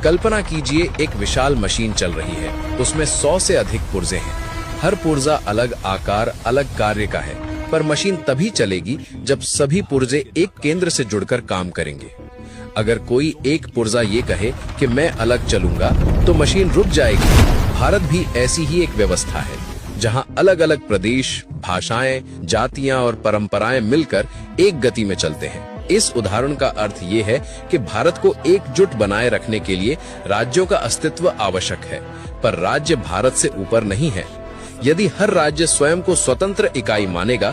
कल्पना कीजिए एक विशाल मशीन चल रही है, उसमें 100 से अधिक पुर्जे हैं। हर पुर्जा अलग आकार, अलग कार्य का है, पर मशीन तभी चलेगी जब सभी पुर्जे एक केंद्र से जुड़कर काम करेंगे। अगर कोई एक पुर्जा ये कहे कि मैं अलग चलूंगा, तो मशीन रुक जाएगी। भारत भी ऐसी ही एक व्यवस्था है, जहां अलग अलग प्रदेश, भाषाएं, जातियां और परंपराएं मिलकर एक गति में चलते हैं। इस उदाहरण का अर्थ ये है कि भारत को एकजुट बनाए रखने के लिए राज्यों का अस्तित्व आवश्यक है, पर राज्य भारत से ऊपर नहीं है। यदि हर राज्य स्वयं को स्वतंत्र इकाई मानेगा,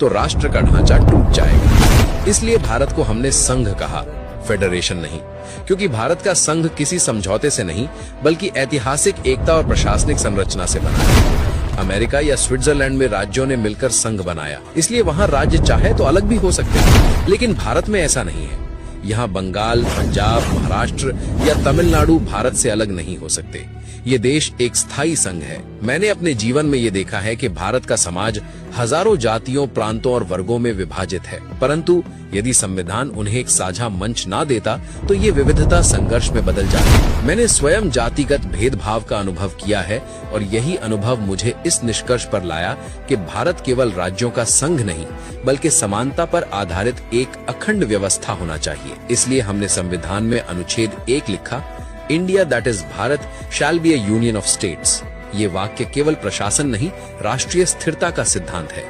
तो राष्ट्र का ढांचा टूट जाएगा। इसलिए भारत को हमने संघ कहा, फेडरेशन नहीं, क्योंकि भारत का संघ किसी समझौते से नहीं, बल्कि ऐतिहासिक एकता और प्रशासनिक संरचना से बना है। अमेरिका या स्विट्जरलैंड में राज्यों ने मिलकर संघ बनाया, इसलिए वहां राज्य चाहे तो अलग भी हो सकते हैं, लेकिन भारत में ऐसा नहीं है। यहाँ बंगाल, पंजाब, महाराष्ट्र या तमिलनाडु भारत से अलग नहीं हो सकते। ये देश एक स्थायी संघ है। मैंने अपने जीवन में ये देखा है कि भारत का समाज हजारों जातियों, प्रांतों और वर्गों में विभाजित है, परंतु यदि संविधान उन्हें एक साझा मंच ना देता, तो ये विविधता संघर्ष में बदल जाती। मैंने स्वयं जातिगत भेदभाव का अनुभव किया है, और यही अनुभव मुझे इस निष्कर्ष पर लाया कि भारत केवल राज्यों का संघ नहीं, बल्कि समानता पर आधारित एक अखंड व्यवस्था होना चाहिए। इसलिए हमने संविधान में अनुच्छेद 1 लिखा, India that is Bharat shall be a union of states. ये वाक्य केवल प्रशासन नहीं, राष्ट्रीय स्थिरता का सिद्धांत है।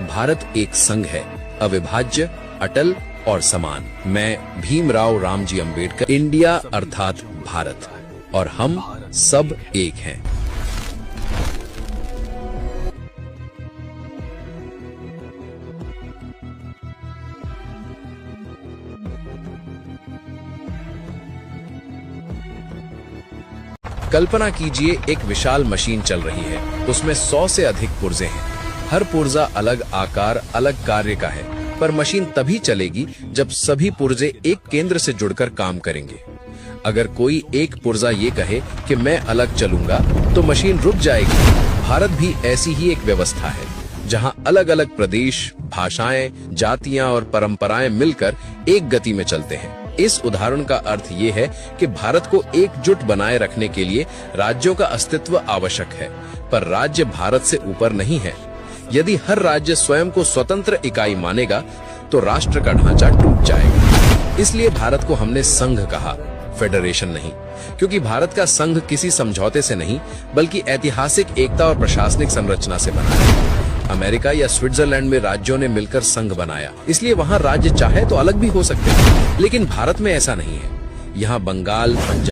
भारत एक संघ है, अविभाज्य, अटल और समान। मैं भीमराव रामजी अंबेडकर, इंडिया अर्थात भारत, और हम सब एक हैं। कल्पना कीजिए एक विशाल मशीन चल रही है, उसमें 100 से अधिक पुर्जे हैं। हर पुर्जा अलग आकार, अलग कार्य का है, पर मशीन तभी चलेगी जब सभी पुर्जे एक केंद्र से जुड़कर काम करेंगे। अगर कोई एक पुर्जा ये कहे कि मैं अलग चलूंगा, तो मशीन रुक जाएगी। भारत भी ऐसी ही एक व्यवस्था है, जहां अलग अलग प्रदेश, भाषाएं, जातियां और परंपराएं मिलकर एक गति में चलते हैं। इस उदाहरण का अर्थ ये है कि भारत को एकजुट बनाए रखने के लिए राज्यों का अस्तित्व आवश्यक है, पर राज्य भारत से ऊपर नहीं है। यदि हर राज्य स्वयं को स्वतंत्र इकाई मानेगा, तो राष्ट्र का ढांचा टूट जाएगा। इसलिए भारत को हमने संघ कहा, फेडरेशन नहीं, क्योंकि भारत का संघ किसी समझौते से नहीं, बल्कि ऐतिहासिक एकता और प्रशासनिक संरचना से बना है। अमेरिका या स्विट्जरलैंड में राज्यों ने मिलकर संघ बनाया, इसलिए वहां राज्य चाहे तो अलग भी हो सकते हैं, लेकिन भारत में ऐसा नहीं है। यहाँ बंगाल, पंजाब